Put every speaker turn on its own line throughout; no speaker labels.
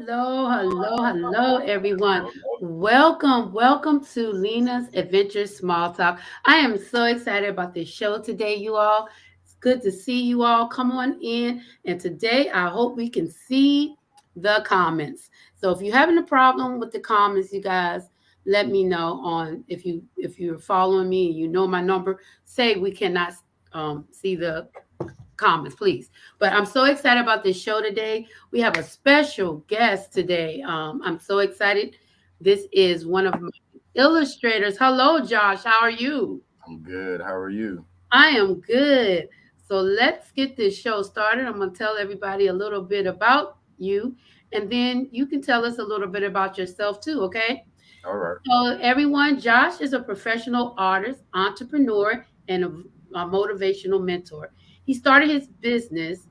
hello, everyone. Welcome to Lena's Adventure Small Talk. I am so excited about this show today, you all. It's good to see you all. Come on in. And today, I hope we can see the comments. So if you're having a problem with the comments, you guys, let me know on if you're following me and you know my number. Say we cannot see the comments, please. But I'm so excited about this show today. We have a special guest today. I'm so excited. This is one of my illustrators. Hello, Josh. How are you?
I'm good. How are you?
I am good. So let's get this show started. I'm going to tell everybody a little bit about you, and then you can tell us a little bit about yourself too, okay?
All right.
So, everyone, Josh is a professional artist, entrepreneur, and a motivational mentor. He started his business,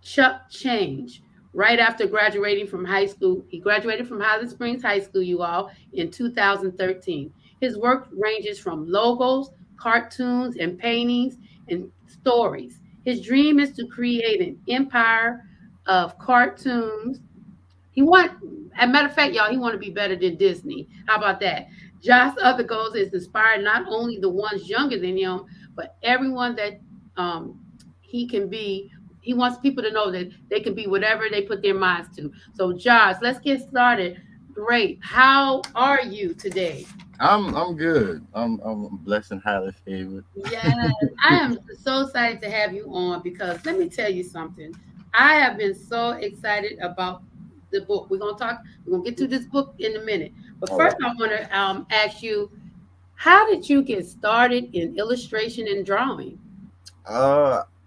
Chuck Change, right after graduating from high school. He graduated from Highland Springs High School, you all, in 2013. His work ranges from logos, cartoons, and paintings and stories. His dream is to create an empire of cartoons. He want, as a matter of fact, y'all, he want to be better than Disney. How about that? Josh's other goals is to inspire not only the ones younger than him, but everyone that um, he can be. He wants people to know that they can be whatever they put their minds to. So, Josh, let's get started. Great. How are you today?
I'm good. I'm blessed and highly favored.
Yes, I am so excited to have you on because let me tell you something. I have been so excited about the book. We're gonna get to this book in a minute. But
All
first
right.
I want to ask you, how did you get started in illustration and drawing?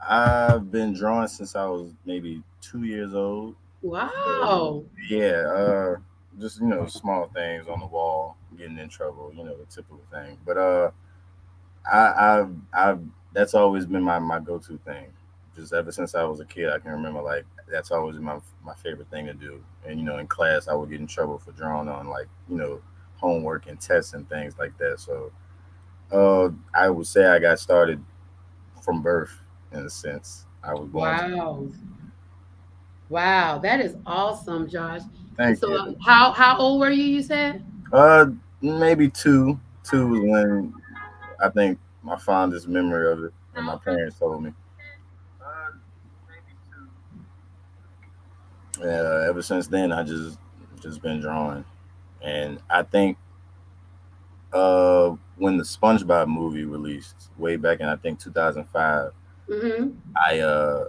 I've been drawing since I was maybe 2 years old. So
Wow.
yeah, just small things on the wall, getting in trouble, the typical thing. But I've that's always been my go-to thing. Just ever since I was a kid, I can remember like that's always been my favorite thing to do. And in class, I would get in trouble for drawing on like homework and tests and things like that. So I would say I got started from birth in a sense. I was born to.
Wow. Wow, that is awesome, Josh.
Thank
So
you.
how old were you, you said?
Uh, Maybe two. Two was when I think my fondest memory of it, and my parents told me. Maybe two. Ever since then, I just been drawing, and I think when the SpongeBob movie released way back in I think 2005,
Mm-hmm.
I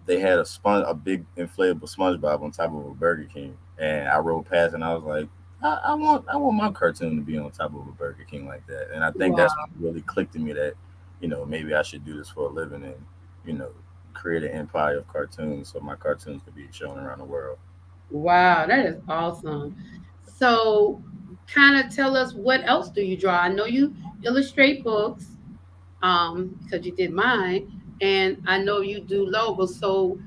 they had a big inflatable SpongeBob on top of a Burger King, and I rode past and I was like, I want my cartoon to be on top of a Burger King like that, and I think
Wow.
that's what really clicked in me that maybe I should do this for a living and you know create an empire of cartoons so my cartoons could be shown around the world.
Wow, that is awesome. So, kind of tell us what else do you draw? I know you illustrate books, because you did mine, and I know you do logos. So,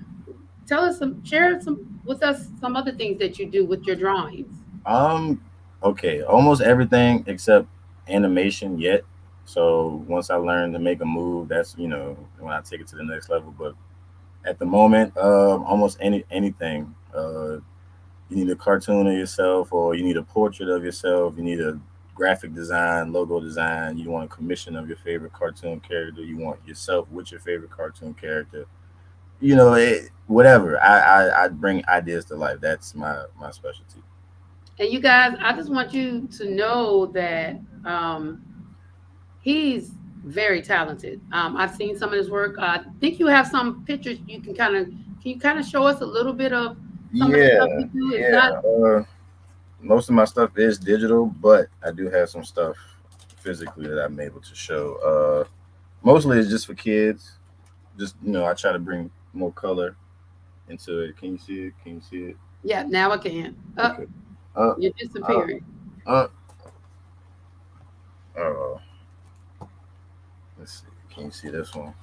share some with us some other things that you do with your drawings.
Um, okay, almost everything except animation yet. So once I learn to make a move, that's when I take it to the next level. But at the moment, almost anything. You need a cartoon of yourself, or you need a portrait of yourself. You need a graphic design, logo design. You want a commission of your favorite cartoon character. You want yourself with your favorite cartoon character. Whatever. I bring ideas to life. That's my specialty.
And you guys, I just want you to know that he's very talented. I've seen some of his work. I think you have some pictures. Can you kind of show us a little bit of some of the stuff
Yeah,
you do? It's not.
yeah. Most of my stuff is digital, but I do have some stuff physically that I'm able to show. Mostly it's just for kids. Just I try to bring more color into it. Can you see it? Can you see it?
Yeah, now I can.
Okay. Uh,
You're
uh,
disappearing.
uh. Uh. Let's see. Can you see this one?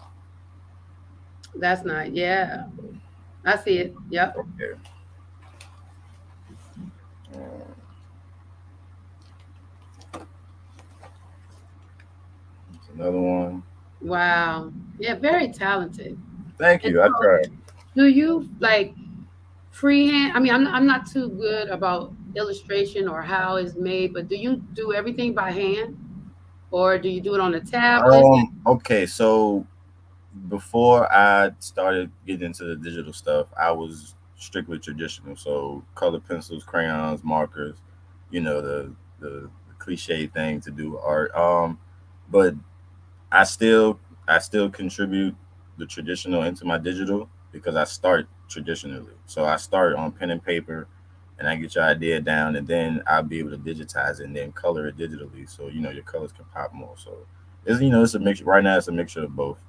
That's not. Yeah, I see it. Yep.
Okay. Uh, There's another one.
Wow. Yeah, very talented.
Thank
And
you. I
so,
tried.
do you like freehand? I mean, I'm not too good about illustration or how it's made, but do you do everything by hand or do you do it on a tablet?
Okay, so before I started getting into the digital stuff, I was strictly traditional. So color pencils, crayons, markers, the cliche thing to do art. But I still I still contribute the traditional into my digital because I start traditionally. So I start on pen and paper and I get your idea down and then I'll be able to digitize it and then color it digitally so your colors can pop more. So it's a mix right now it's a mixture of both.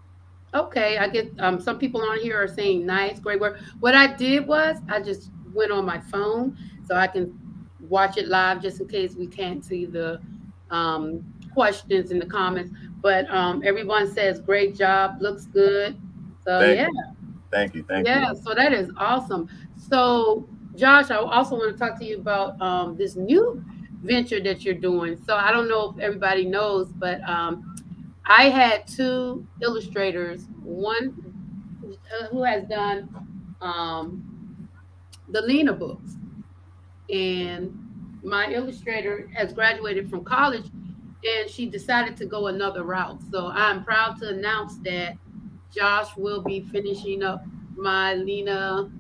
Okay, I get some people on here are saying nice, great work. What I did was I just went on my phone so I can watch it live just in case we can't see the questions in the comments. But everyone says great job, looks good. So
Thank
yeah,
you. Thank you. Thank
yeah,
you.
so that is awesome. So Josh, I also want to talk to you about this new venture that you're doing. So I don't know if everybody knows, but I had two illustrators, one who has done um, the Lena books, and my illustrator has graduated from college, and she decided to go another route. So I'm proud to announce that Josh will be finishing up my Lena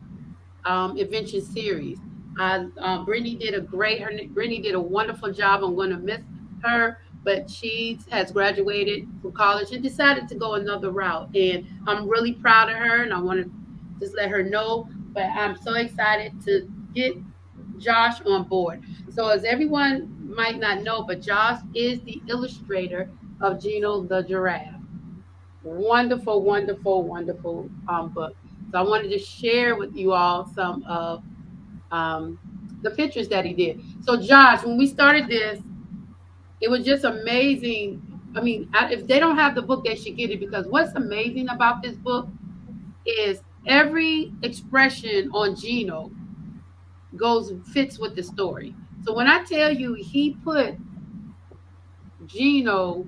invention series. Brittany did Brittany did a wonderful job. I'm going to miss her, but she has graduated from college and decided to go another route. And I'm really proud of her, and I want to just let her know. But I'm so excited to get Josh on board. So, as everyone might not know, but Josh is the illustrator of Gino the Giraffe. Wonderful, wonderful, wonderful book. So I wanted to share with you all some of um, the pictures that he did. So Josh, when we started this, it was just amazing. I mean, if they don't have the book, they should get it because what's amazing about this book is every expression on Gino goes fits with the story. So when I tell you he put Gino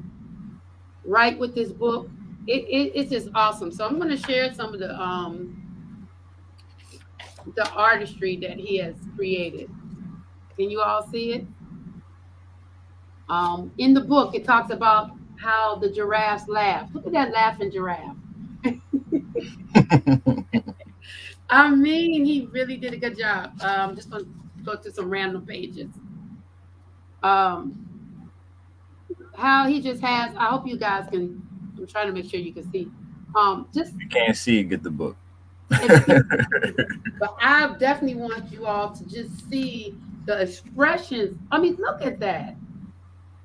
right with this book, it's just awesome. So I'm going to share some of the artistry that he has created. Can you all see it? In the book, it talks about how the giraffes laugh. Look at that laughing giraffe. I mean, he really did a good job. Just going to go to some random pages. Um, how he just has, I hope you guys can, I'm trying to make sure you can see. Just
If you can't see, get the book.
if you can, but I definitely want you all to just see the expressions. I mean, look at that.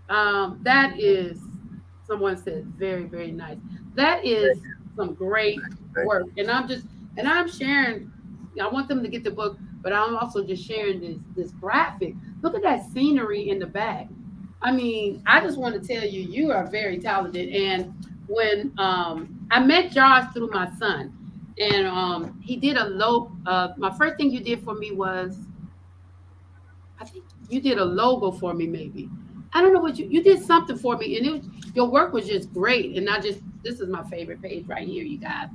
That is, someone said, very, very nice. That is some great
Thank
work.
you.
And I'm sharing, I want them to get the book, but I'm also just sharing this graphic. Look at that scenery in the back. I mean, I just want to tell you, you are very talented. And when I met Josh through my son, and he did a low, my first thing you did for me was I think you did a logo for me, maybe. I don't know what you did something for me, and your work was just great. And I just this is my favorite page right here, you guys.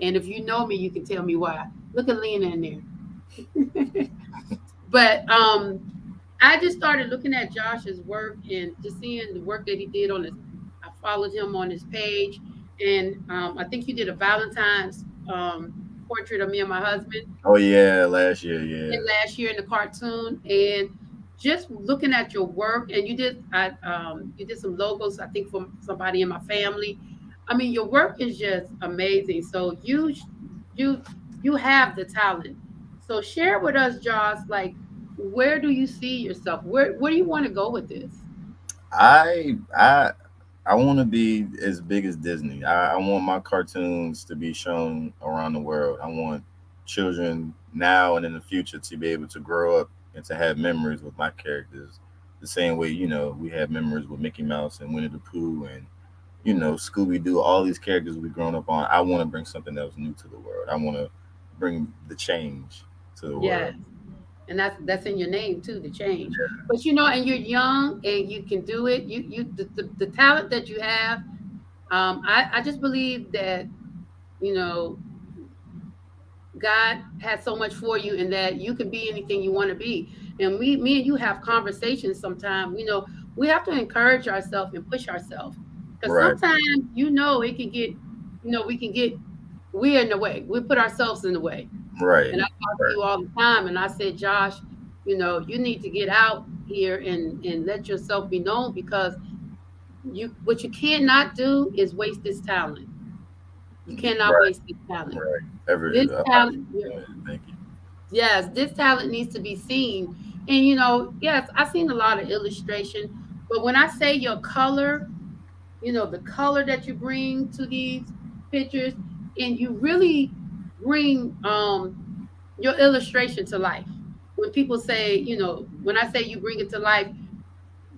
And if you know me, you can tell me why. Look at Lena in there. But I just started looking at Josh's work and just seeing the work that he did on his. I followed him on his page, and I think you did a Valentine's portrait of me and my husband
Oh yeah, last year, yeah.
in last year in the cartoon, and just looking at your work, and you did some logos I think for somebody in my family. I mean, your work is just amazing. So you you have the talent. So share with us, Josh, like where do you see yourself? Where do you want to go with this?
I I I want to be as big as Disney. I want my cartoons to be shown around the world. I want children now and in the future to be able to grow up and to have memories with my characters, the same way we have memories with Mickey Mouse and Winnie the Pooh and Scooby Doo. All these characters we've grown up on. I want to bring something else new to the world. I want to bring the change to the world.
Yes. And that's in your name too, the change. But and you're young and you can do it. The talent that you have. I just believe that you know God has so much for you, and that you can be anything you want to be. And me and you have conversations sometimes. We have to encourage ourselves and push ourselves, because
Right,
sometimes it can get, we can get, we're in the way. We put ourselves in the way. And
right,
I talk to
right,
you all the time, and I said, Josh, you need to get out here and let yourself be known, because what you cannot do is waste this talent. You cannot
right,
waste this talent.
right. Ever,
This talent,
thank you.
yes, this talent needs to be seen. And yes, I've seen a lot of illustration, but when I say your color, the color that you bring to these pictures, and you really bring your illustration to life. When people say, when I say you bring it to life,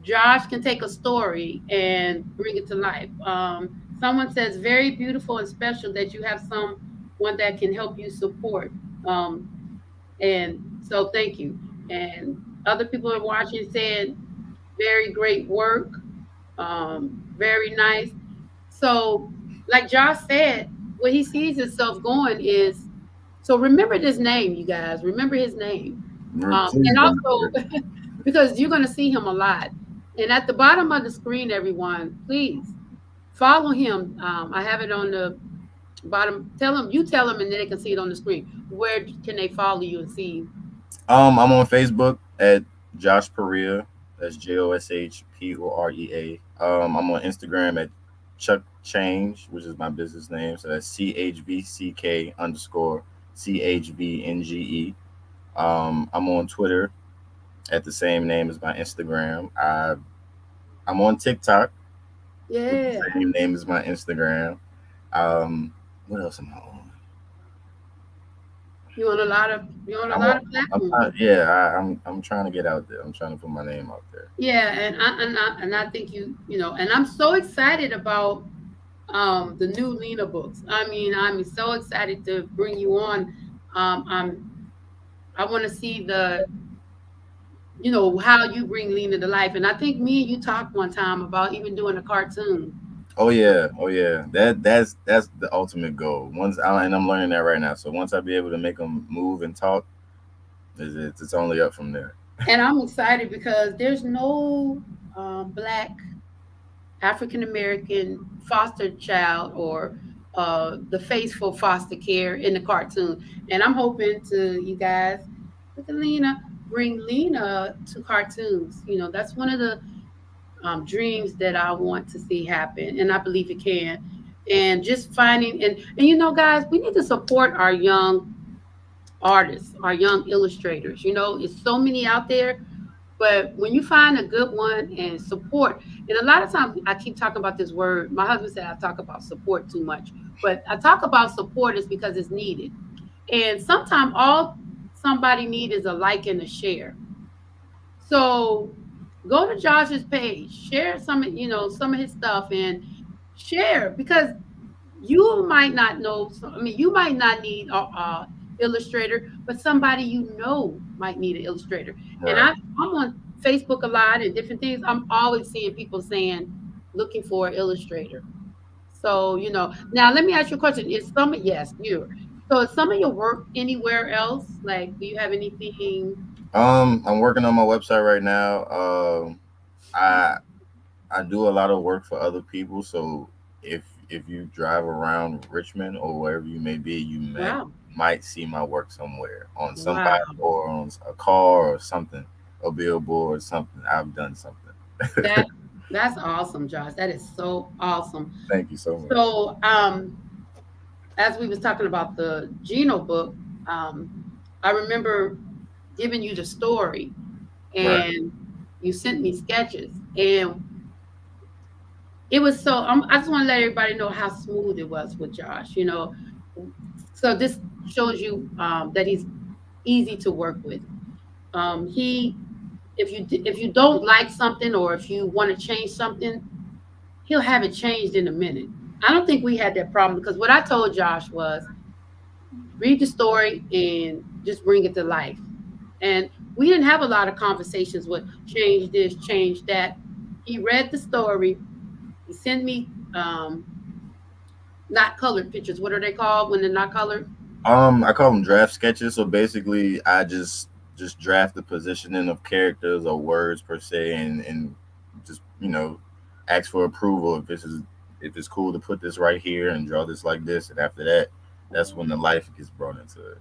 Josh can take a story and bring it to life. Someone says, very beautiful and special that you have someone that can help you support. Um, and so thank you. And other people are watching saying, very great work, very nice. So, like Josh said, what he sees himself going is, so remember this name, you guys. Remember his name.
Please
And
remember.
also, because you're going to see him a lot. And at the bottom of the screen, everyone, please follow him. I have it on the bottom. Tell them, and then they can see it on the screen. Where can they follow you and see?
I'm on Facebook at Josh Perea. That's JoshPorea. I'm on Instagram at Chuck Change, which is my business name. So that's CHVCK_CHVNGE. I'm on Twitter at the same name as my Instagram. I'm on TikTok with the
Yeah,
same name as my Instagram. Um, what else am I on?
you're on a
I'm,
lot
on,
of
I'm
platforms.
not, yeah, I'm trying to get out there. I'm trying to put my name out there.
Yeah, and I think and I'm so excited about the new Lena books. I mean, I'm so excited to bring you on. I want to see how you bring Lena to life. And I think me and you talked one time about even doing a cartoon.
Oh yeah, oh yeah. That's the ultimate goal. And I'm learning that right now. So once I be able to make them move and talk, it's only up from there.
And I'm excited because there's no black African American foster child, or the face for foster care in the cartoon. And I'm hoping to, you guys, look at Lena, bring Lena to cartoons. That's one of the dreams that I want to see happen, and I believe it can. And just finding, and guys, we need to support our young artists, our young illustrators. It's so many out there, but when you find a good one and support, and a lot of times I keep talking about this word. My husband said I talk about support too much, but I talk about support is because it's needed. And sometimes all somebody need is a like and a share. So go to Josh's page, share some of his stuff, and share, because you might not know. You might not need a illustrator, but somebody might need an illustrator. And
Right.
I'm on Facebook a lot and different things. I'm always seeing people saying, looking for an illustrator. So now let me ask you a question. Yes, you. So is some of your work anywhere else? Like, do you have anything?
I'm working on my website right now. I I do a lot of work for other people. So if you drive around Richmond or wherever you may be, you
Wow,
might see my work somewhere on
wow.
somebody or on a car or something, a billboard or something. I've done something.
That that's awesome, Josh. That is so awesome.
Thank you so much.
So, as we was talking about the Geno book, um, I remember giving you the story,
Right.
and you sent me sketches, and it was so. I just want to let everybody know how smooth it was with Josh. So this shows you that he's easy to work with. He, if you don't like something, or if you want to change something, he'll have it changed in a minute. I don't think we had that problem, because what I told Josh was, read the story and just bring it to life. And we didn't have a lot of conversations with change this, change that. He read the story. He sent me not colored pictures. What are they called when they're not colored?
I call them draft sketches. So basically, I just draft the positioning of characters or words per se, and just ask for approval if it's cool to put this right here and draw this like this, and after that, that's when the life gets brought into it.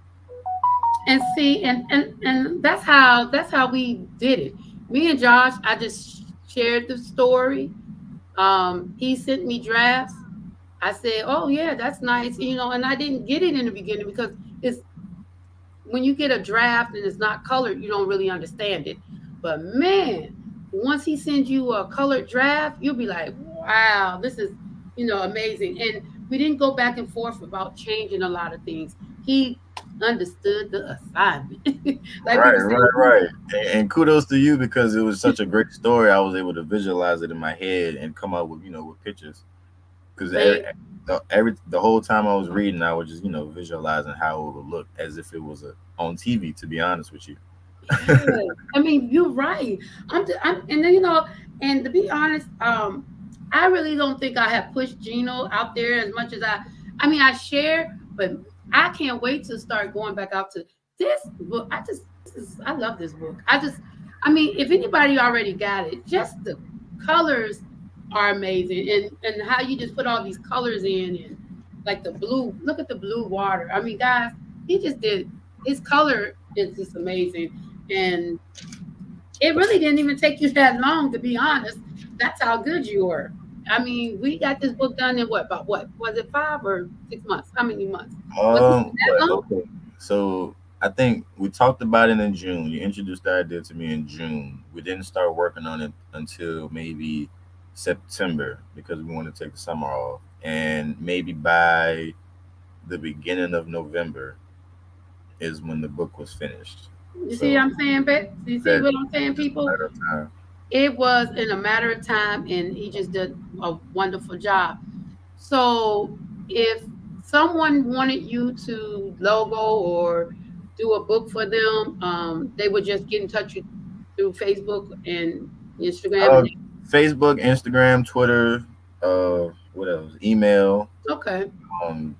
And see, and that's how we did it. Me and Josh, I just shared the story. He sent me drafts. I said, "Oh yeah, that's nice," and I didn't get it in the beginning because it's when you get a draft and it's not colored, you don't really understand it. But man, once he sends you a colored draft, you'll be like, "Wow, this is amazing." And we didn't go back and forth about changing a lot of things. He understood the assignment, like
Right,
people say.
right, right. And kudos to you because it was such a great story. I was able to visualize it in my head and come up with with pictures. Because
They
the whole time I was reading, I was just visualizing how it would look as if it was on TV. To be honest with you.
Yeah, I mean, you're right. And then and to be honest, I really don't think I have pushed Gino out there as much as I mean, I share, but I can't wait to start going back out to this book. I love this book. I mean, if anybody already got it, just the colors are amazing, and how you just put all these colors in, and like the blue. Look at the blue water. I mean, guys, he just did his color is just amazing. And it really didn't even take you that long, to be honest. That's how good you were. I mean, we got this book done in about what was it, 5 or 6 months? How many months? Was it that
But
long?
okay. So I think we talked about it in June. You introduced the idea to me in June. We didn't start working on it until maybe September because we wanted to take the summer off, and maybe by the beginning of November is when the book was finished.
You see what
So
I'm saying, Bet? You see
that
what I'm saying,
just a
people?
matter of time.
It was in a matter of time, and he just did a wonderful job. So, if someone wanted you to logo or do a book for them, they would just get in touch with through Facebook and Instagram,
Uh,
and
Facebook, Instagram, Twitter, what else? Email,
okay.
um,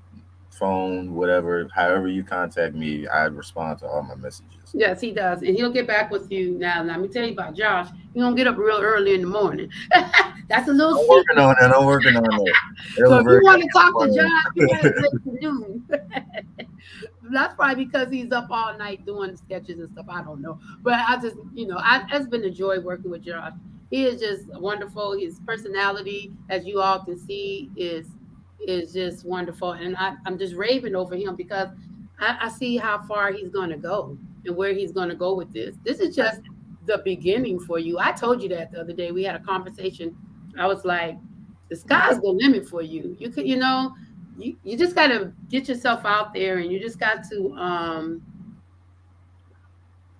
phone, whatever. However you contact me, I respond to all my messages.
Yes, he does, and he'll get back with you. Now, let me tell you about Josh. He's gonna get up real early in the morning. That's a little
I'm working
secret.
on that. I'm working on that.
So,
Early
if you
bird got
want to
the
talk to
worm.
Josh, you gotta wait till noon. That's probably because he's up all night doing sketches and stuff. I don't know, but I just, it's been a joy working with Josh. He is just wonderful. His personality, as you all can see, is just wonderful, and I'm just raving over him because I see how far he's going to go and where he's going to go with this. This is just the beginning for you. I told you that the other day. We had a conversation. I was like, the sky's the limit for you. You could, you just got to get yourself out there, and you just got to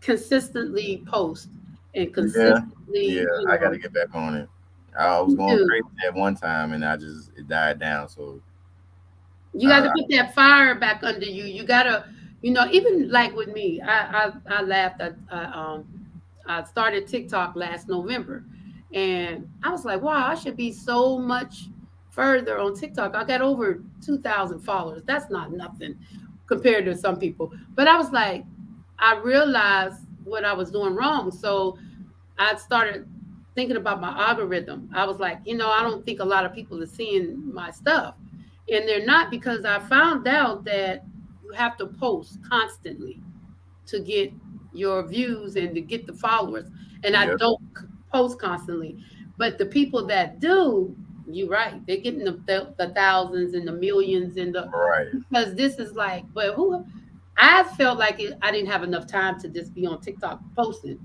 consistently post and
Yeah, yeah.
consistently,
I got to get back on it. I was going
do.
crazy at one time, and it died down. So
You got to
I,
put that fire back under you. You got to, even like with me, I laughed. I started TikTok last November, and I was like, wow, I should be so much further on TikTok. I got over 2,000 followers. That's not nothing compared to some people. But I was like, I realized what I was doing wrong. So I started thinking about my algorithm. I was like, I don't think a lot of people are seeing my stuff. And they're not, because I found out that you have to post constantly to get your views and to get the followers. And I
yeah,
don't post constantly. But the people that do, you're right, they're getting the thousands and the millions and
right.
because this is like, but who, I felt like I didn't have enough time to just be on TikTok posting,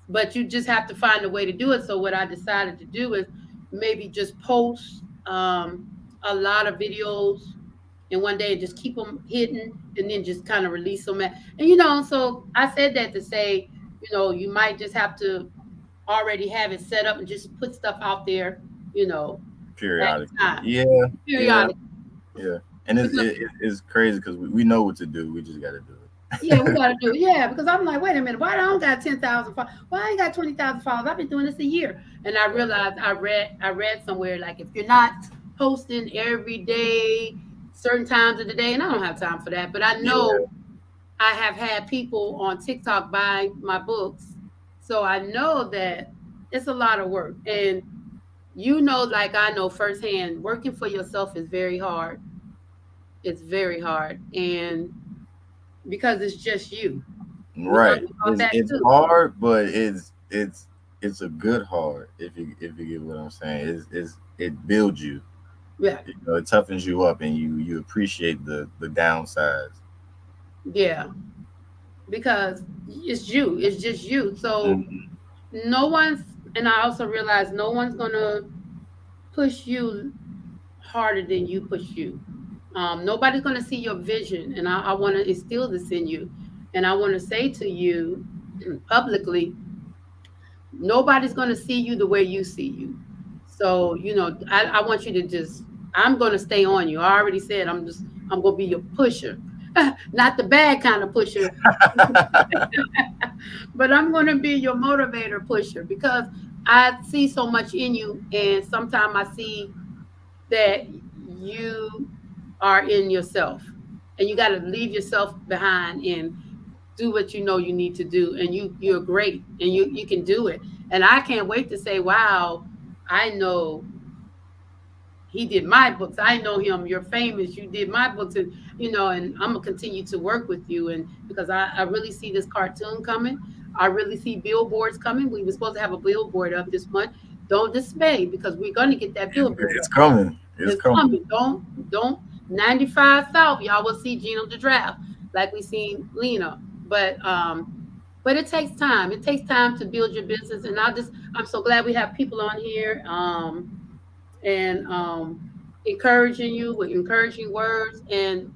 but you just have to find a way to do it. So what I decided to do is maybe just post a lot of videos in one day and just keep them hidden and then just kind of release them. And so I said that to say, you might just have to already have it set up and just put stuff out there, you know, at
Periodically.
times,
Yeah, yeah,
periodic.
yeah. And
Because
it's crazy because we know what to do. We just got to do
yeah, we
it.
gotta do it. Yeah, because I'm like, wait a minute, why I don't got 10,000 followers? Why I ain't got 20,000 followers? I've been doing this a year, and I realized I read somewhere like if you're not posting every day, certain times of the day, and I don't have time for that. But I
Yeah.
know I have had people on TikTok buy my books, so I know that it's a lot of work. And like I know firsthand, working for yourself is very hard. It's very hard, and because it's just you. We
Right.
talked about that
It's
too.
hard, but it's a good hard. If you get what I'm saying, it builds you.
Yeah,
You know, it toughens you up, and you appreciate the downsides.
yeah, because it's you. It's just you. So
Mhm.
no one's, and I also realize no one's gonna push you harder than you push you. Nobody's going to see your vision, and I want to instill this in you. And I want to say to you publicly, nobody's going to see you the way you see you. So, I want you to just, I'm going to stay on you. I already said I'm going to be your pusher, not the bad kind of pusher, but I'm going to be your motivator pusher because I see so much in you. And sometimes I see that you are in yourself and you got to leave yourself behind and do what you know you need to do, and you're great and you can do it. And I can't wait to say, wow, I know he did my books. I know him. You're famous. You did my books, and and I'm gonna continue to work with you. And because I really see this cartoon coming, I really see billboards coming. We were supposed to have a billboard up this month. Don't dismay because we're gonna get that billboard
It's
up.
coming. It's
It's
coming.
coming. Don't 95 South. Y'all will see Gino the Draft like we seen Lena. But it takes time. It takes time to build your business. And I'm so glad we have people on here and encouraging you with encouraging words. And you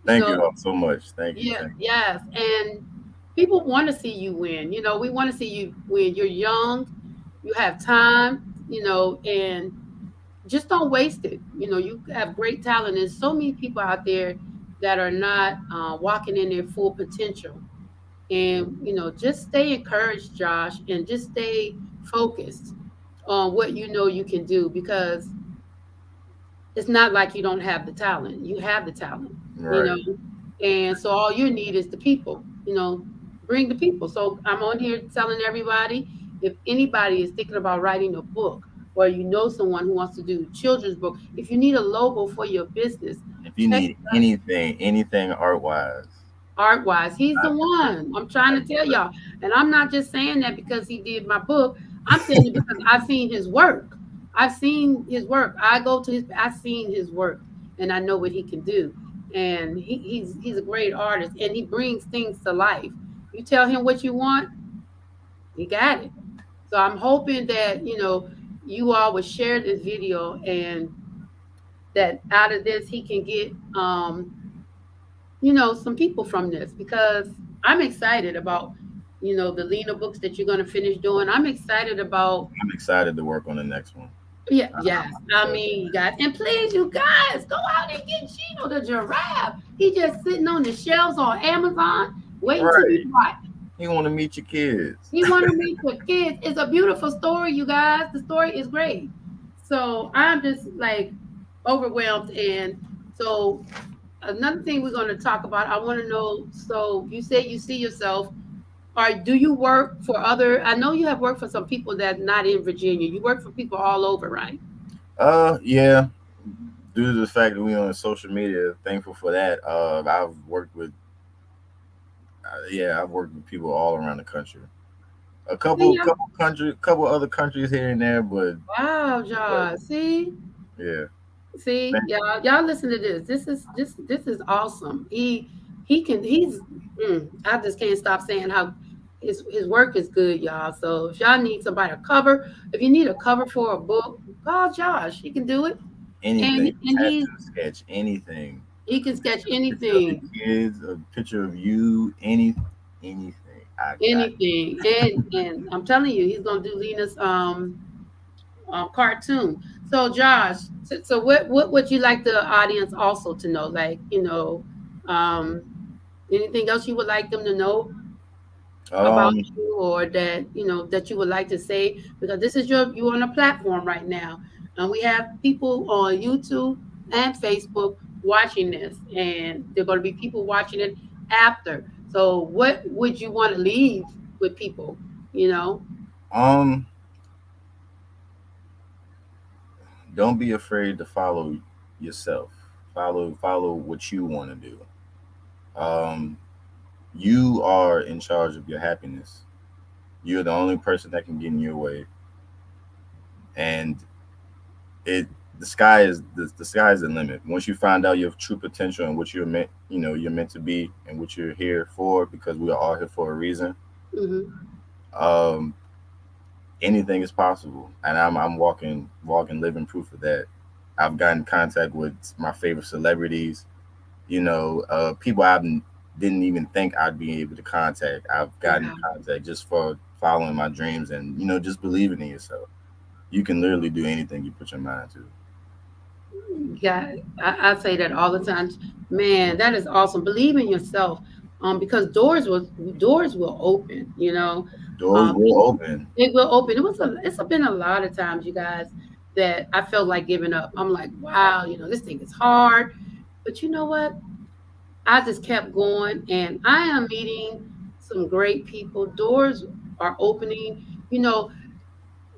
Thank
know,
you all so much. Thank you.
yeah,
Thank you.
yes. And people want to see you win. We want to see you win. You're young, you have time, and just don't waste it. You have great talent. There's so many people out there that are not walking in their full potential. And just stay encouraged, Josh, and just stay focused on what you know you can do because it's not like you don't have the talent. You have the talent, you know.
Right.
And so all you need is the people, bring the people. So I'm on here telling everybody if anybody is thinking about writing a book or you know someone who wants to do children's book, if you need a logo for your business,
If you
check
need anything art wise,
Art Wise. He's the
I,
one. I'm trying
I
to tell
got
y'all. And I'm not just saying that because he did my book. I'm saying it because I've seen his work. I've seen his work. I've seen his work and I know what he can do. And he's a great artist and he brings things to life. You tell him what you want, he got it. So I'm hoping that, you all will share this video and that out of this he can get some people from this because I'm excited about, the Lena books that you're going to finish doing. I'm excited about,
I'm excited to work on the next one.
yeah,
I-
yes.
I'm
I
excited.
mean, you guys, and please, you guys, go out and get Chino the giraffe. He just sitting on the shelves on Amazon waiting to be
Right.
bought.
You want to meet your kids.
He want to meet the kids. It's a beautiful story, you guys. The story is great. So I'm just like overwhelmed. And so another thing we're going to talk about, I want to know. So you say you see yourself, or do you work for other? I know you have worked for some people that not in Virginia. You work for people all over, right?
Yeah. Due to the fact that we on social media, thankful for that. I've worked with people all around the country. A
See,
couple other countries here and there,
wow,
but
Josh. See,
yeah.
see, y'all listen to this. This is awesome. I just can't stop saying how his work is good, y'all. So if y'all need somebody to cover, if you need a cover for a book, call Josh. He can do it, and
Anything,
and he
tattoo, sketch, anything.
he can sketch
Picture of
anything,
your kids, a picture of you, anything. I got
anything, and I'm telling you, he's gonna do Lena's cartoon. So Josh, so what would you like the audience also to know? Like um, anything else you would like them to know
you.
about you, or that that you would like to say? Because this is you on a platform right now, and we have people on YouTube and Facebook watching this, and there are going to be people watching it after. So, what would you want to leave with people? You know,
Um, don't be afraid to follow yourself. Follow what you want to do. Um, you are in charge of your happiness. You're the only person that can get in your way, and it the sky is the limit. Once you find out your true potential and what you're meant, you're meant to be, and what you're here for, because we are all here for a reason.
hmm
Um, anything is possible, and I'm walking living proof of that. I've gotten in contact with my favorite celebrities, people didn't even think I'd be able to contact. I've gotten in
wow,
contact just for following my dreams and just believing in yourself. You can literally do anything you put your mind to.
yeah, I say that all the time. Man, that is awesome. Believe in yourself, because doors will open.
Doors
Um,
will open.
it will open. It's been a lot of times, you guys, that I felt like giving up. I'm like, wow, this thing is hard, but you know what? I just kept going, and I am meeting some great people. Doors are opening. You know,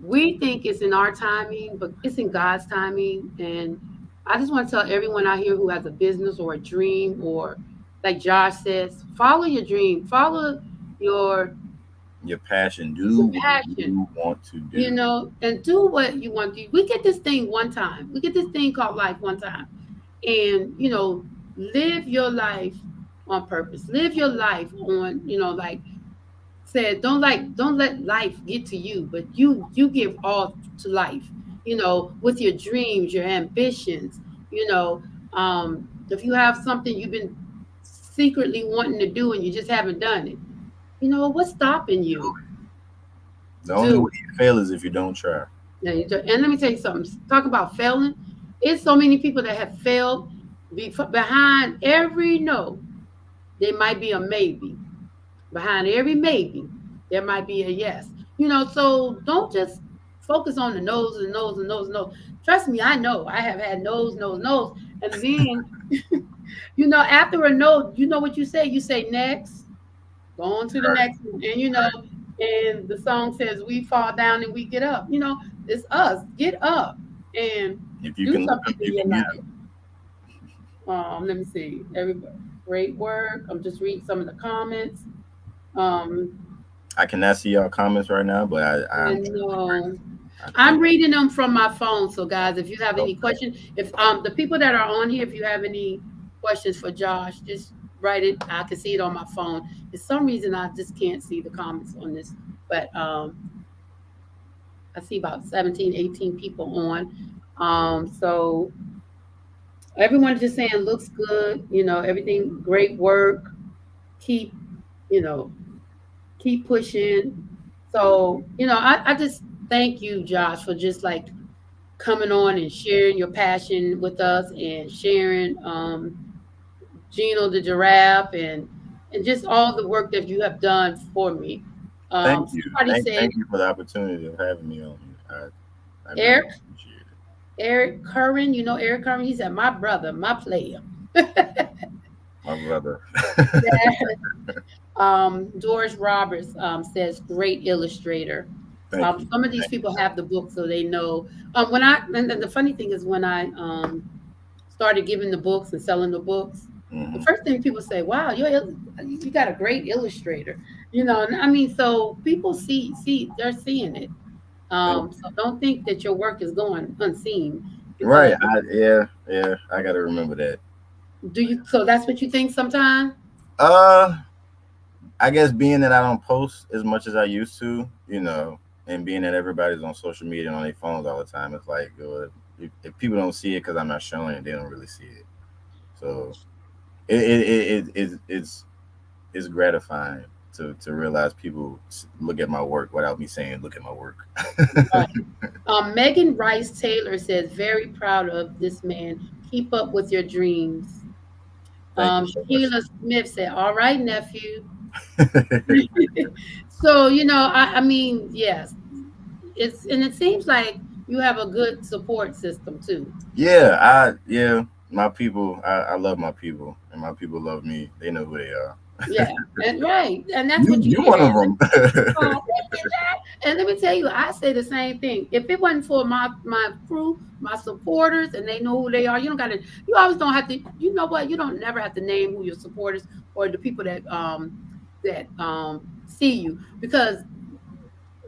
we think it's in our timing, but it's in God's timing. And I just want to tell everyone out here who has a business or a dream, or like Josh says, follow your dream, follow your
Your passion.
your
Do what
passion,
you want to do.
and do what you want to do. We get this thing one time. We get this thing called life one time. And, live your life on purpose. Live your life on, like said, don't let life get to you, but you give all to life, with your dreams, your ambitions, if you have something you've been secretly wanting to do and you just haven't done it, what's stopping you?
The only
Do
way you fail is if you don't try.
And let me tell you something. Talk about failing. It's so many people that have failed. Behind every no, there might be a maybe. Behind every maybe, there might be a yes. So don't just focus on the no's and no's and no's and no's. Trust me, I know. I have had no's, no's, no's. And then, after a no, you know what you say? You say next, go on to the next one. And and the song says we fall down and we get up. It's us. Get up and
If you
do
can look up,
something in
you
your
can get
life. Let me see. Everybody, great work. I'm just reading some of the comments. Um,
I cannot see y'all comments right now, but I'm
and
I
I'm
think
reading them from my phone. So, guys, if you have any
okay.
questions, if the people that are on here, if you have any questions for Josh, just write it. I can see it on my phone. For some reason, I just can't see the comments on this, but I see about 17, 18 people on. So everyone's just saying looks good. Everything great work. Keep you know keep pushing. So, I just thank you, Josh, for just like coming on and sharing your passion with us, and sharing Gino the giraffe, and just all the work that you have done for me.
Thank you.
Somebody said
Thank you for the opportunity of having me on here. I really
Eric
appreciate it.
Eric Curran, Eric Curran, he said my brother, my player.
My brother.
Doris Roberts says great illustrator.
Thank you.
Some of these
Thank you,
people
sir.
have the book, so they know. When I and then the funny thing is when I started giving the books and selling the books, the
Hmm.
first thing people say, "Wow, you got a great illustrator." And I mean, so people see they're seeing it.
Thank
So don't think that your work is going unseen,
you. Right.
because
Yeah. I got to remember that.
do you? So that's what you think sometimes.
Uh, I guess being that I don't post as much as I used to, and being that everybody's on social media and on their phones all the time, it's like, if people don't see it because I'm not showing it, they don't really see it. So it's gratifying to realize people look at my work without me saying, "Look at my work."
Right. Megan Rice Taylor says, very proud of this man. Keep up with your dreams.
Thank you so much.
Sheila Smith said, all right, nephew. So, I mean, yes, and it seems like you have a good support system too.
Yeah, yeah. my people, I love my people, and my people love me. They know who they are.
Yeah, and right, and that's
You
what you
you
need.
one of them.
Oh, thank you, Jack. And let me tell you, I say the same thing. If it wasn't for my crew, my supporters, and they know who they are, you don't got to. You always don't have to. You know what? You don't never have to name who your supporters or the people that see you, because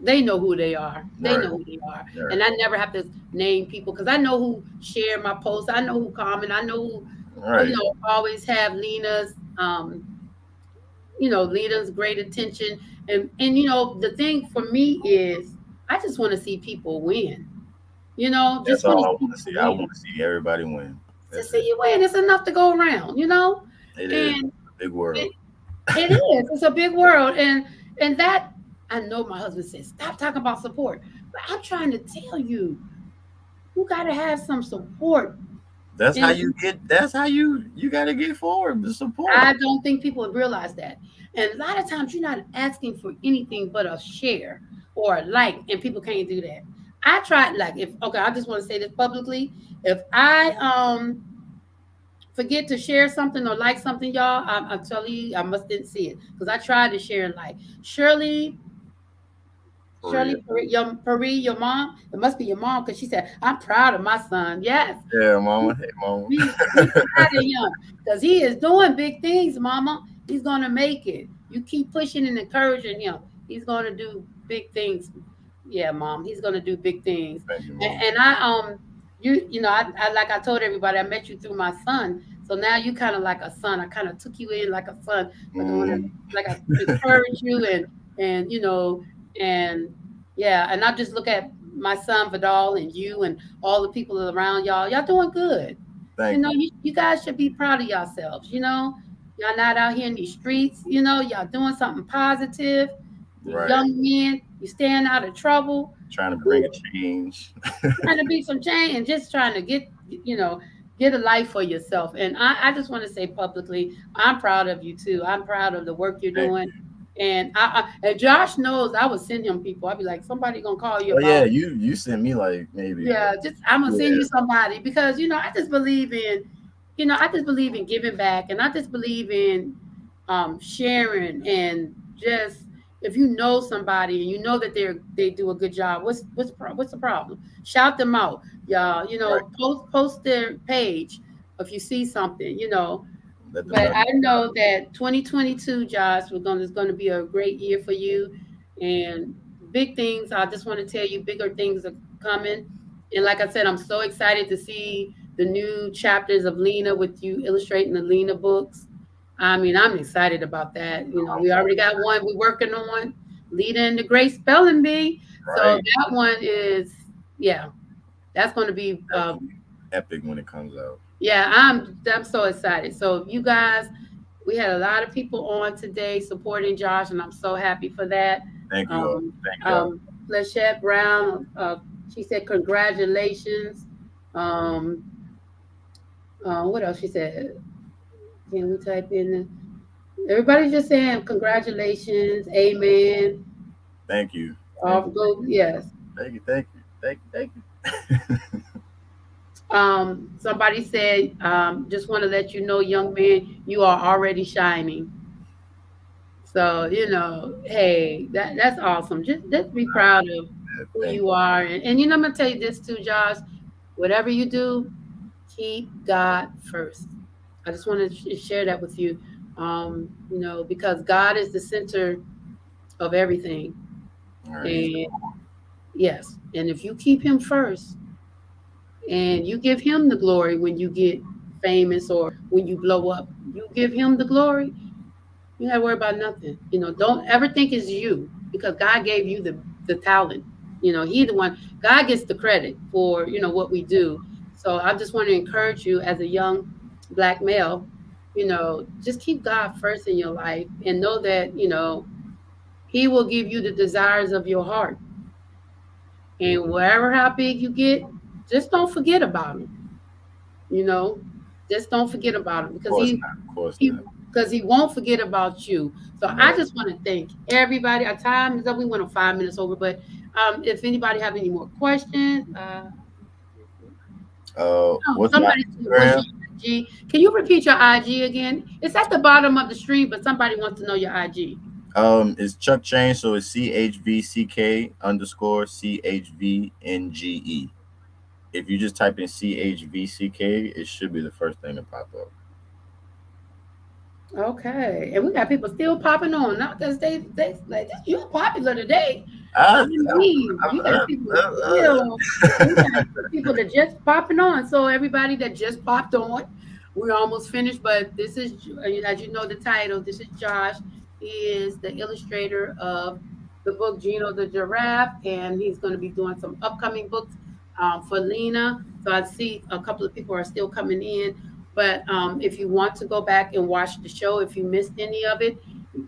they know who they are. They
Right,
know who they are,
right,
and I never have to name people because I know who share my posts. I know who comment. I know who
right.
always have Lena's Lena's great attention. And the thing for me is I just want to see people win.
That's
Just want
all
to
I
see
want to
people
see. I want
win.
to see everybody win.
To
That's
see
it.
you win, it's enough to go around.
It is
And
a big world.
it, it is. It's a big world. And that I know my husband says, stop talking about support. But I'm trying to tell you, you gotta have some support.
That's how
And
you get. That's how you got to get forward. The support.
I don't think people realize that. And a lot of times you're not asking for anything but a share or a like, and people can't do that. I tried, like, if okay, I just want to say this publicly. If I forget to share something or like something, y'all, I'm telling you, I must didn't see it because I tried to share and like.
For real.
Paris, your mom, it must be your mom because she said, I'm proud of my son. Yes,
Yeah, mama. Hey, mama.
we proud of him because he is doing big things, Mama. He's gonna make it. You keep pushing and encouraging him. He's gonna do big things. Yeah, Mom. He's gonna do big things.
Thank you,
And,
mama.
and I like I told everybody, I met you through my son. So now you kind of like a son. I kind of took you in like a son, like I want to,
Mm,
like I encourage you and yeah, and I just look at my son Vidal and you and all the people around y'all. Y'all doing good.
thank you.
You guys should be proud of yourselves. Y'all not out here in these streets. Y'all doing something positive. You
Right.
young men, you staying out of trouble,
Trying to bring a change.
trying to be some change and just trying to get a life for yourself. And I just want to say publicly, I'm proud of you too. I'm proud of the work you're
Thank
doing.
you.
And and Josh knows I would send him people. I'd be like, somebody gonna call you
Oh yeah,
about.
you sent me like maybe.
Yeah, just I'm gonna send
Yeah.
you somebody because I just believe in giving back, and I just believe in sharing, and just if you know somebody and you know that they do a good job, what's the problem? Shout them out, y'all.
Right.
Post their page if you see something.
Let them
But
know.
I know that 2022, Josh, is going to be a great year for you, and big things. I just want to tell you, bigger things are coming. And like I said, I'm so excited to see the new chapters of Lena with you illustrating the Lena books. I mean, I'm excited about that. We already got one we're working on, Lena and the Great Spelling Bee. So
Right.
that one is, yeah, that's going to be
Definitely epic when it comes out.
yeah, I'm so excited. So you guys, we had a lot of people on today supporting Josh, and I'm so happy for that.
Thank you all.
Um,
Thank y'all.
Flechette Brown, she said congratulations. Um, what else she said? Can we type in? Everybody's just saying congratulations, amen.
Thank you. Thank
All
you.
go yes.
Thank you. Thank you. Thank you. Thank you.
Somebody said, just want to let you know, young man, you are already shining. So, hey, that's awesome. Just be proud of who
Thank
you are. And I'm gonna tell you this too, Josh. Whatever you do, keep God first. I just want to share that with you. Because God is the center of everything.
you. All right. He's
And yes, and if you keep him first and you give him the glory when you get famous or when you blow up, you give him the glory. You gotta worry about nothing. Don't ever think it's you because God gave you the talent. He the one. God gets the credit for what we do. So I just want to encourage you as a young black male. Just keep God first in your life and know that He will give you the desires of your heart. And wherever how big you get, just don't forget about Him. You know, just don't forget about Him
of
because
course not. Of course
he
not.
because he won't forget about you. So I
No.
just want to thank everybody. Our time is up. We went on 5 minutes over, but if anybody have any more questions,
What's my
somebody said,
Instagram?
IG. Can you repeat your IG again? It's at the bottom of the stream, but somebody wants to know your IG.
It's Chuck Change, so it's CHVCK_CHVNGE. If you just type in CHVCK, it should be the first thing to pop up.
Okay, and we got people still popping on, not because they like you're popular today. I
Ah,
mean, you got people still, you got people that just popping on. So everybody that just popped on, we're almost finished. But this is, as you know, the title. This is Josh. He is the illustrator of the book Gino the Giraffe, and he's going to be doing some upcoming books for Lena. So I see a couple of people are still coming in. But if you want to go back and watch the show, if you missed any of it,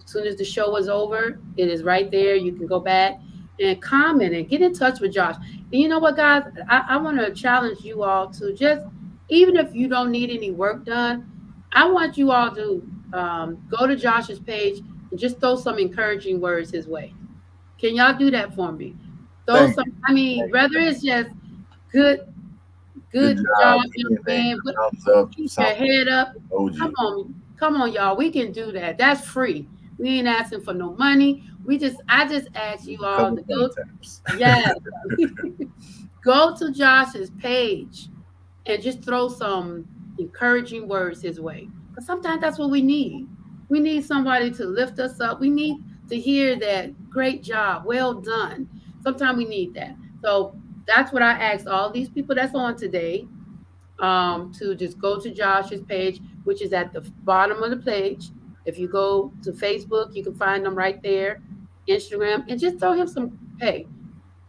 as soon as the show was over, it is right there. You can go back and comment and get in touch with Josh. And you know what, guys? I want to challenge you all to just, even if you don't need any work done, I want you all to go to Josh's page and just throw some encouraging words his way. Can y'all do that for me? Throw
thank
some, I mean, whether it's just good,
Good
good
job.
job, young
Anything.
man, but
Thumbs up.
keep your
Something.
head up.
OG.
Come on, y'all. We can do that. That's free. We ain't asking for no money. I just ask you all
Couple
to
thumb
go.
taps.
Yes, go to Josh's page and just throw some encouraging words his way. Because sometimes that's what we need. We need somebody to lift us up. We need to hear that great job, well done. Sometimes we need that. So that's what I asked all these people that's on today to just go to Josh's page, which is at the bottom of the page. If you go to Facebook, you can find them right there, Instagram, and just throw him some. Hey,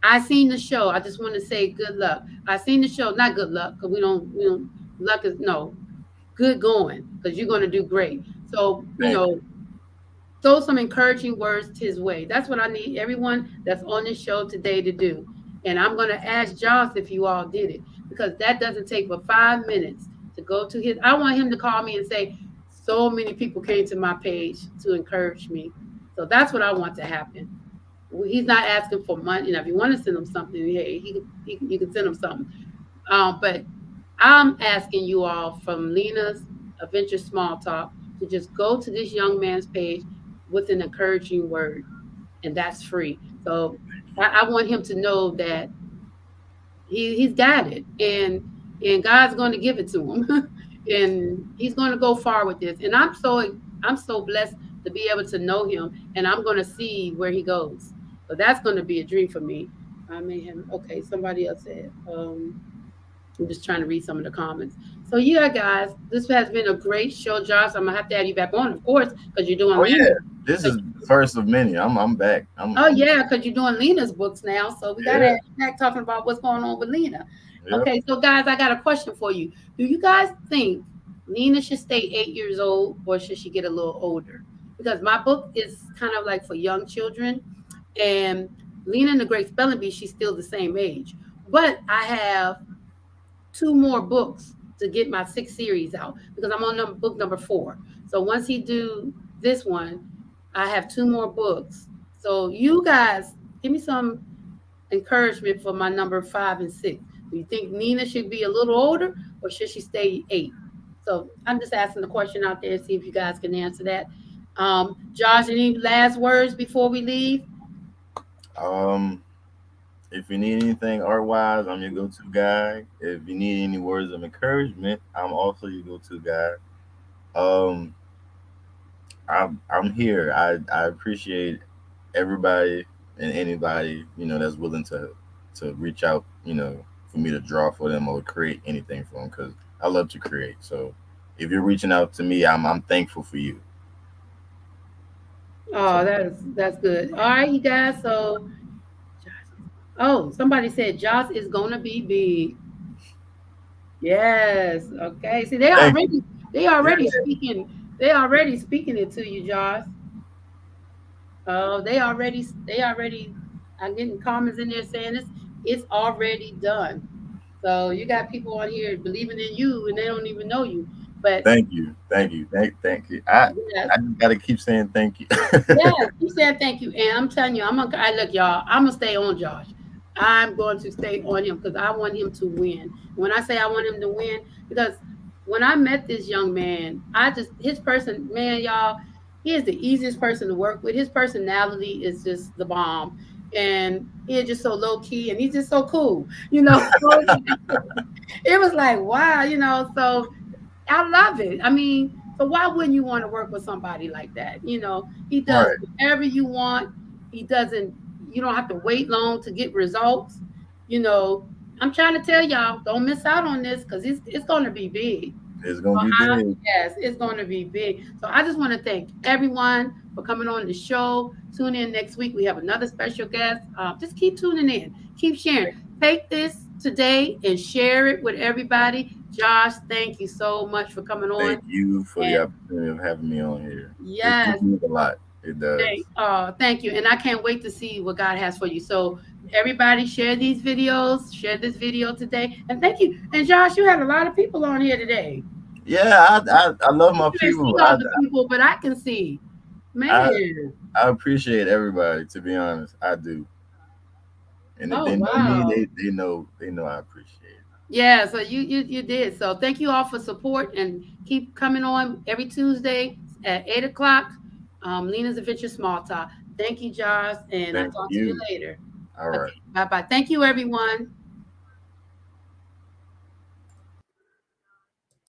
I seen the show. I just want to say good luck. I seen the show, not good luck, because we don't, luck is no, good going, because you're going to do great. So,
Thank you.
throw some encouraging words his way. That's what I need everyone that's on this show today to do. And I'm going to ask Josh if you all did it, because that doesn't take but 5 minutes to go to his. I want him to call me and say, so many people came to my page to encourage me. So that's what I want to happen. He's not asking for money. If you want to send him something, hey, you can send him something. But I'm asking you all from Lena's Adventure Small Talk to just go to this young man's page with an encouraging word, and that's free. So I want him to know that he's got it, and God's going to give it to him, and he's going to go far with this. And I'm so blessed to be able to know him, and I'm going to see where he goes. So that's going to be a dream for me. I may have okay. Somebody else said. I'm just trying to read some of the comments. So yeah, guys, this has been a great show, Josh. I'm gonna have to have you back on, of course, because you're doing
Oh yeah,
Lena.
this is the first of many. I'm back.
Oh yeah, because you're doing Lena's books now. So we gotta
Yeah.
have you back talking about what's going on with Lena.
Yep.
Okay, so guys, I got a question for you. Do you guys think Lena should stay 8 years old or should she get a little older? Because my book is kind of like for young children, and Lena and the Great Spelling Bee, she's still the same age. But I have two more books to get my six series out because I'm on book number 4. So once he do this one, I have two more books. So you guys give me some encouragement for my number 5 and 6. Do you think Nina should be a little older or should she stay 8? So I'm just asking the question out there, see if you guys can answer that. Josh, any last words before we leave?
Um, if you need anything art wise, I'm your go to guy. If you need any words of encouragement, I'm also your go to guy. Um, I'm here. I appreciate everybody and anybody that's willing to reach out. For me to draw for them or create anything for them because I love to create. So if you're reaching out to me, I'm thankful for you. So
Oh, that's good. All right, you guys. So, oh, somebody said Josh is gonna be big. Yes. Okay. See,
thank you.
they already speaking. They already speaking it to you, Josh. Oh, they already. I'm getting comments in there saying it's already done. So you got people on here believing in you and they don't even know you. But
Thank you. Thank you. Thank you. I
yes,
I just gotta keep saying thank you.
yes, you said thank you. And I'm telling you, I look, y'all, I'm gonna stay on Josh. I'm going to stay on him because I want him to win. When I say I want him to win, because when I met this young man, his person, man, y'all, he is the easiest person to work with. His personality is just the bomb. And he is just so low key and he's just so cool, you know. So it was like, wow, you know, so I love it. I mean, so why wouldn't you want to work with somebody like that? You know, he does
Right.
whatever you want. He doesn't, you don't have to wait long to get results. You know, I'm trying to tell y'all, don't miss out on this because it's going to be big.
It's
So
gonna be big.
yes, it's going to be big. So I just want to thank everyone for coming on the show. Tune in next week. We have another special guest. Just keep tuning in. Keep sharing. Take this today and share it with everybody. Josh, thank you so much for coming on.
Thank you for the
And
opportunity of having me on here. It
yes,
means a lot. It does.
thank you. And I can't wait to see what God has for you. So everybody share these videos, share this video today. And thank you. And Josh, you had a lot of people on here today.
Yeah, I love my
You didn't see
people.
all the people, but I can see.
I
Man.
I appreciate everybody. To be honest, I do. And if
Oh
they know me,
wow.
they know I appreciate it.
Yeah, so you did. So thank you all for support and keep coming on every Tuesday at 8 o'clock. Lena's Adventure Small Talk. Thank you, Josh, and I'll
Thank
talk to you
you.
later.
All right.
Okay, bye bye. Thank you, everyone.